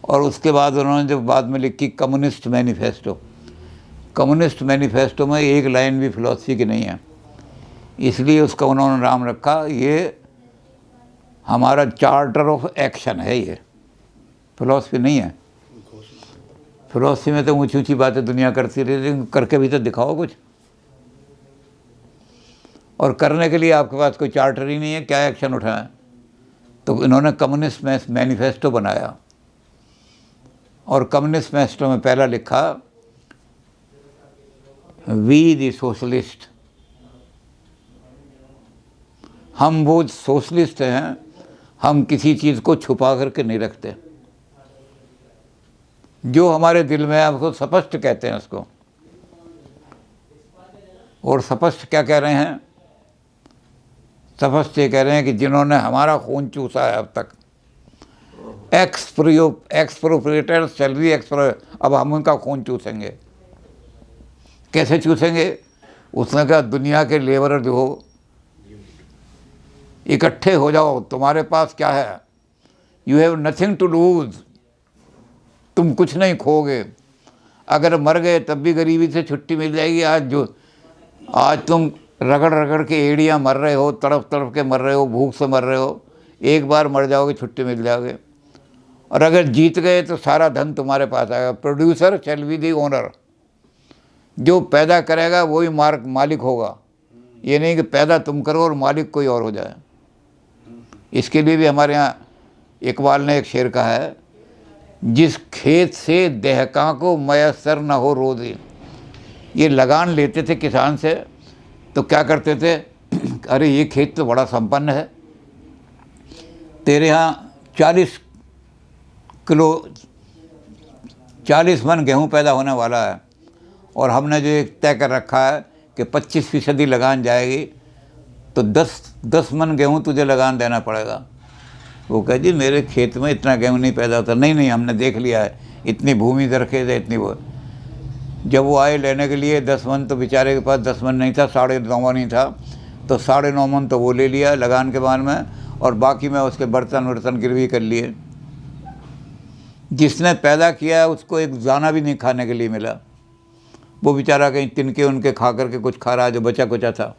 और उसके बाद उन्होंने जब बाद में लिखी कम्युनिस्ट मैनिफेस्टो, कम्युनिस्ट मैनिफेस्टो में एक लाइन भी फिलॉसफी की नहीं है, इसलिए उसका उन्होंने नाम रखा ये हमारा चार्टर ऑफ एक्शन है, ये फिलॉसफी नहीं है। फिलॉसफी में तो ऊँची ऊँची बातें दुनिया करती रही, लेकिन करके भी तो दिखाओ कुछ। और करने के लिए आपके पास कोई चार्टर ही नहीं है, क्या एक्शन उठाएं? तो इन्होंने कम्युनिस्ट मैनिफेस्टो बनाया, और कम्युनिस्ट मैनिफेस्टो में पहला लिखा वी द सोशलिस्ट, हम वो सोशलिस्ट हैं, हम किसी चीज़ को छुपा करके नहीं रखते, जो हमारे दिल में है उसको स्पष्ट कहते हैं उसको। और स्पष्ट क्या कह रहे हैं? स्पष्ट ये कह रहे हैं कि जिन्होंने हमारा खून चूसा है अब तक, एक्सप्रोप्रिएटर शैल बी अब हम उनका खून चूसेंगे। कैसे चूसेंगे? उसने कहा दुनिया के लेबर जो हो इकट्ठे हो जाओ, तुम्हारे पास क्या है? You have nothing to lose, तुम कुछ नहीं खोगे। अगर मर गए तब भी गरीबी से छुट्टी मिल जाएगी। आज तुम रगड़ रगड़ के एड़ियाँ मर रहे हो, तड़प तड़प के मर रहे हो, भूख से मर रहे हो, एक बार मर जाओगे छुट्टी मिल जाओगे। और अगर जीत गए तो सारा धन तुम्हारे पास आएगा। Producer shall be the owner, जो पैदा करेगा वही मालिक होगा। ये नहीं कि पैदा तुम करो और मालिक कोई और हो जाए। इसके लिए भी हमारे यहाँ इकबाल ने एक शेर कहा है, जिस खेत से दहका को मयसर न हो रोज़ी। ये लगान लेते थे किसान से तो क्या करते थे, अरे ये खेत तो बड़ा संपन्न है, तेरे यहाँ 40 मन गेहूँ पैदा होने वाला है, और हमने जो एक तय कर रखा है कि 25% लगान जाएगी, तो 10 मन गेहूँ तुझे लगान देना पड़ेगा। वो कहे जी मेरे खेत में इतना गेहूँ नहीं पैदा होता। नहीं, हमने देख लिया है, इतनी भूमि दरखेज है, इतनी वो। जब वो आए लेने के लिए 10 मन, तो बेचारे के पास 10 मन नहीं था, 9.5 मन ही था, तो 9.5 मन तो वो ले लिया लगान के बाद में, और बाकी में उसके बर्तन वर्तन गिरवी कर लिए। जिसने पैदा किया उसको एक दाना भी नहीं खाने के लिए मिला, वो बेचारा कहीं तिनके उनके खा करके कुछ खा रहा है जो बचा कुचा था।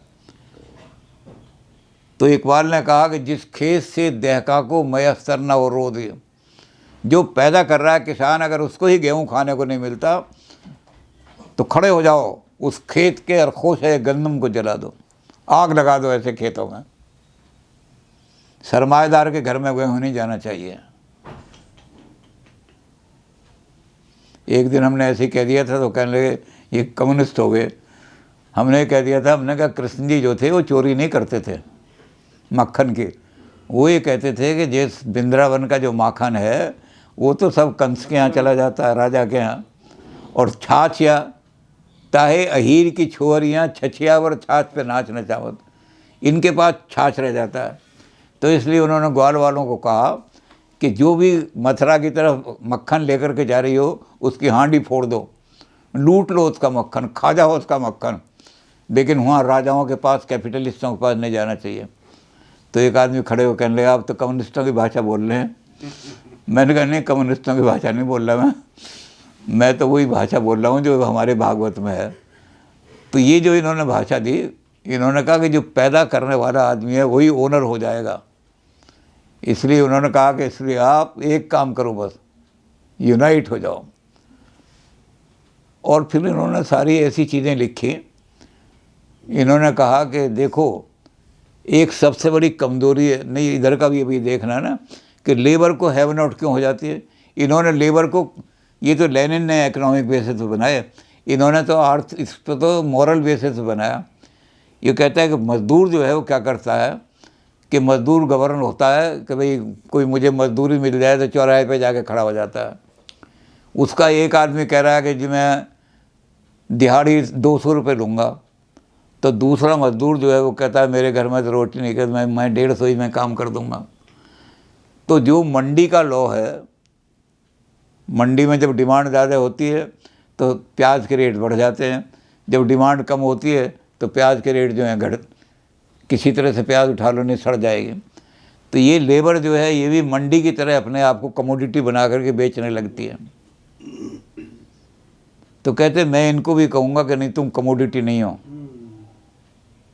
तो इकबाल ने कहा कि जिस खेत से दहका को मयसर न हो रोज़ी, जो पैदा कर रहा है किसान, अगर उसको ही गेहूँ खाने को नहीं मिलता तो खड़े हो जाओ, उस खेत के अरखोश है गंदम को जला दो, आग लगा दो ऐसे खेतों में। सरमाएदार के घर में गेहूँ नहीं जाना चाहिए। एक दिन हमने ऐसे ही कह दिया था तो कहने लगे ये कम्युनिस्ट हो गए। हमने कह दिया था, हमने कहा कृष्ण जी जो थे वो चोरी नहीं करते थे मक्खन की। वो ये कहते थे कि जिस वृंदावन का जो माखन है वो तो सब कंस के यहाँ चला जाता है, राजा के यहाँ, और छाछ या ताहे अहीर की छोरियाँ छछियावर छाछ पे नाच नचावत, इनके पास छाछ रह जाता है। तो इसलिए उन्होंने ग्वाल वालों को कहा कि जो भी मथुरा की तरफ मक्खन लेकर के जा रही हो उसकी हांडी फोड़ दो, लूट लो उसका मक्खन, खा जाओ उसका मक्खन, लेकिन वहाँ राजाओं के पास, कैपिटलिस्टों के पास नहीं जाना चाहिए। तो एक आदमी खड़े हो कहने लगे आप तो कम्युनिस्टों की भाषा बोल रहे हैं। मैंने कहा नहीं, कम्युनिस्टों की भाषा नहीं बोल रहा मैं तो वही भाषा बोल रहा हूँ जो हमारे भागवत में है। तो ये जो इन्होंने भाषा दी, इन्होंने कहा कि जो पैदा करने वाला आदमी है वही ओनर हो जाएगा। इसलिए उन्होंने कहा कि इसलिए आप एक काम करो, बस यूनाइट हो जाओ। और फिर इन्होंने सारी ऐसी चीज़ें लिखी। इन्होंने कहा कि देखो एक सबसे बड़ी कमज़ोरी है, नहीं इधर का भी अभी देखना है ना, कि लेबर को हैव नॉट क्यों हो जाती है। इन्होंने लेबर को, ये तो लेनिन ने इकोनॉमिक बेसिस पे बनाया, इन्होंने तो इस पर तो मॉरल बेसिस पे बनाया। ये कहता है कि मज़दूर जो है वो क्या करता है कि मज़दूर गवर्न होता है कि भाई कोई मुझे मजदूरी मिल जाए तो चौराहे पे जाके खड़ा हो जाता है। उसका एक आदमी कह रहा है कि जी मैं दिहाड़ी 200 रुपये लूँगा, तो दूसरा मज़दूर जो है वो कहता है मेरे घर में तो रोटी नहीं कर, मैं 150 ही में काम कर दूँगा। तो जो मंडी का लॉ है, मंडी में जब डिमांड ज़्यादा होती है तो प्याज के रेट बढ़ जाते हैं, जब डिमांड कम होती है तो प्याज के रेट जो हैं किसी तरह से प्याज उठा लो नहीं सड़ जाएगी। तो ये लेबर जो है ये भी मंडी की तरह अपने आप को कमोडिटी बना करके बेचने लगती है। तो कहते मैं इनको भी कहूँगा कि नहीं, तुम कमोडिटी नहीं हो,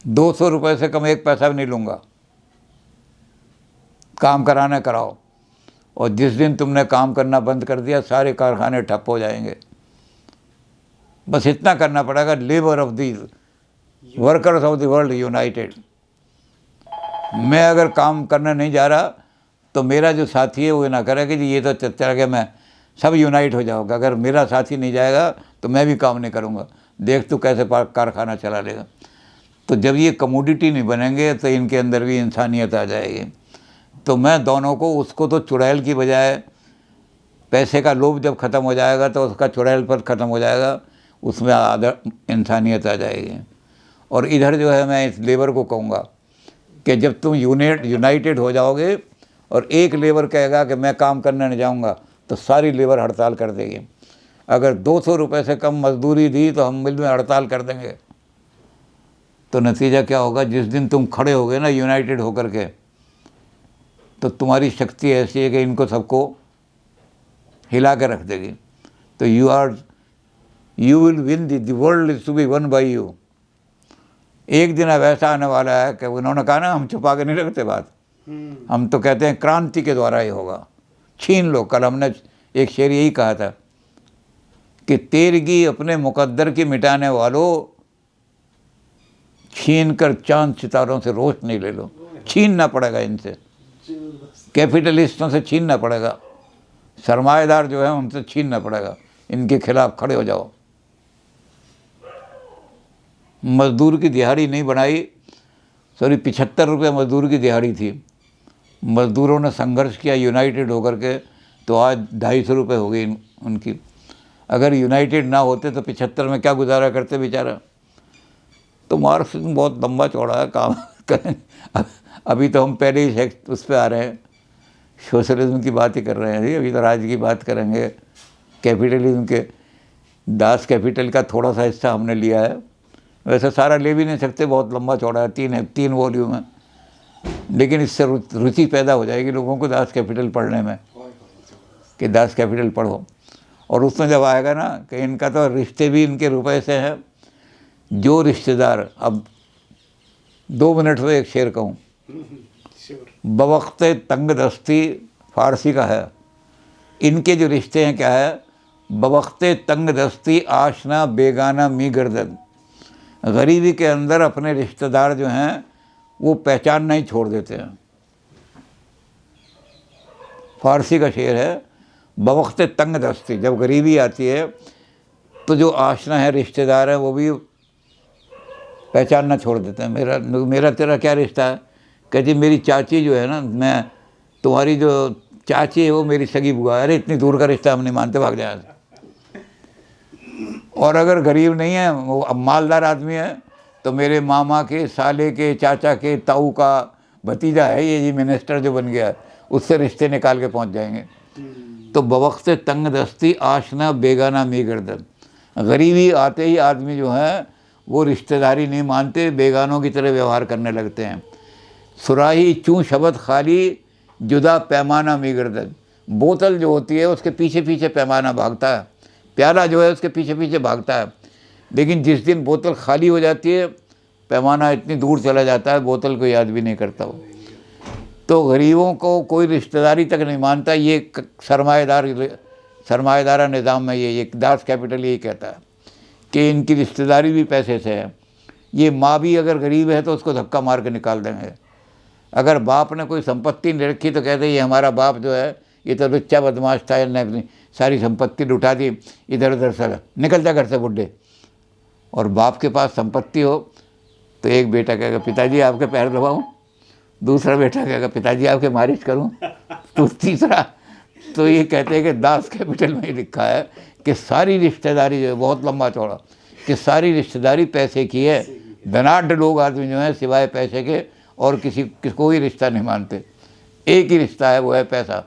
200 रुपये से कम 1 पैसा भी नहीं लूँगा, काम कराना कराओ। और जिस दिन तुमने काम करना बंद कर दिया सारे कारखाने ठप हो जाएंगे। बस इतना करना पड़ेगा, labour of the workers of the world United. मैं अगर काम करने नहीं जा रहा तो मेरा जो साथी है वो ना करे कि जी ये तो चला गया, मैं सब यूनाइट हो जाओगे। अगर मेरा साथी नहीं जाएगा तो मैं भी काम नहीं करूँगा, देख तू कैसे कारखाना चला लेगा। तो जब ये कमोडिटी नहीं बनेंगे तो इनके अंदर भी इंसानियत आ जाएगी। तो मैं दोनों को, उसको तो चुड़ैल की बजाय पैसे का लोभ जब ख़त्म हो जाएगा तो उसका चुड़ैल पर ख़त्म हो जाएगा, उसमें इंसानियत आ जाएगी। और इधर जो है मैं इस लेबर को कहूँगा कि जब तुम यूनाइटेड हो जाओगे और एक लेबर कहेगा कि मैं काम करने नहीं जाऊँगा तो सारी लेबर हड़ताल कर देगी। अगर 200 रुपये से कम मजदूरी दी तो हम मिल में हड़ताल कर देंगे। तो नतीजा क्या होगा, जिस दिन तुम खड़े होगे ना यूनाइटेड होकर के, तो तुम्हारी शक्ति ऐसी है कि इनको सबको हिला के रख देगी। तो you will win, the world is to be won by you. एक दिन अब ऐसा आने वाला है कि उन्होंने कहा ना, हम छुपा के नहीं रखते बात, हम तो कहते हैं क्रांति के द्वारा ही होगा। छीन लो। कल हमने एक शेर यही कहा था कि तेरगी अपने मुकद्दर की मिटाने वालों, छीन कर चांद सितारों से रोशनी ले लो। छीनना पड़ेगा इनसे, कैपिटलिस्टों से छीनना पड़ेगा, सरमाएदार जो है उनसे छीनना पड़ेगा, इनके खिलाफ खड़े हो जाओ। मजदूर की दिहाड़ी नहीं बढ़ाई, 75 रुपये मजदूर की दिहाड़ी थी। मजदूरों ने संघर्ष किया यूनाइटेड होकर के, तो आज 250 रुपये हो गई उनकी। अगर यूनाइटेड ना होते तो 75 में क्या गुजारा करते बेचारा। तो मार्क्सिज्म बहुत लंबा चौड़ा है, काम करें। अभी तो हम पहले ही उस पर आ रहे हैं, सोशलिज्म की बात ही कर रहे हैं। अभी तो राज की बात करेंगे, कैपिटलिज्म के। दास कैपिटल का थोड़ा सा हिस्सा हमने लिया है, वैसे सारा ले भी नहीं सकते, बहुत लंबा चौड़ा है, 3 वॉल्यूम है। लेकिन इससे रुचि पैदा हो जाएगी लोगों को दास कैपिटल पढ़ने में, कि दास कैपिटल पढ़ो। और उसमें जब आएगा ना कि इनका तो रिश्ते भी इनके रुपए से हैं। जो रिश्तेदार, अब 2 मिनट में एक शेर कहूँ, बवख्ते तंग दस्ती फारसी का है। इनके जो रिश्ते हैं क्या है, बवख्ते तंग दस्ती आशना बेगाना मी गर्दन। गरीबी के अंदर अपने रिश्तेदार जो हैं वो पहचानना ही छोड़ देते हैं। फारसी का शेर है, बवख्ते तंग दस्ती, जब गरीबी आती है तो जो आशना है, रिश्तेदार है, वो भी पहचानना छोड़ देते हैं। मेरा तेरा क्या रिश्ता है? कहती मेरी चाची जो है ना, मैं तुम्हारी जो चाची है वो मेरी सगी बुआ है। अरे इतनी दूर का रिश्ता हम नहीं मानते, भाग जाए। और अगर गरीब नहीं है, वो अब मालदार आदमी है, तो मेरे मामा के, साले के, चाचा के, ताऊ का भतीजा है ये मिनिस्टर जो बन गया है, उससे रिश्ते निकाल के पहुंच जाएंगे। तो बवख्ते तंग दस्ती आशना बेगाना मी गर्दन। गरीबी आते ही आदमी जो है वो रिश्तेदारी नहीं मानते, बेगानों की तरह व्यवहार करने लगते हैं। सुराही चूँ शबद खाली जुदा पैमाना मी गर्दन। बोतल जो होती है उसके पीछे पीछे पैमाना भागता है, प्याला जो है उसके पीछे पीछे भागता है। लेकिन जिस दिन बोतल खाली हो जाती है, पैमाना इतनी दूर चला जाता है, बोतल को याद भी नहीं करता वो। तो गरीबों को कोई रिश्तेदारी तक नहीं मानता। ये सरमाएदारा निज़ाम में ये दास कैपिटल यही कहता है कि इनकी रिश्तेदारी भी पैसे से है। ये माँ भी अगर गरीब है तो उसको धक्का मार के निकाल देंगे। अगर बाप ने कोई संपत्ति नहीं रखी तो कहते ये हमारा बाप जो है ये तो लुच्चा बदमाश था, इसने अपनी सारी संपत्ति लुटा दी, इधर उधर से निकल जा घर से बुढ़े। और बाप के पास संपत्ति हो तो एक बेटा कहेगा पिताजी आपके पैर दबाऊँ, दूसरा बेटा कहेगा पिताजी आपके मालिश करूँ, तो तीसरा। तो ये कहते हैं कि दास कैपिटल में ही लिखा है कि सारी रिश्तेदारी जो है, बहुत लंबा चौड़ा, कि सारी रिश्तेदारी पैसे की है। धनाढ़ लोग आदमी जो हैं सिवाय पैसे के और किसी कोई रिश्ता नहीं मानते। एक ही रिश्ता है, वो है पैसा।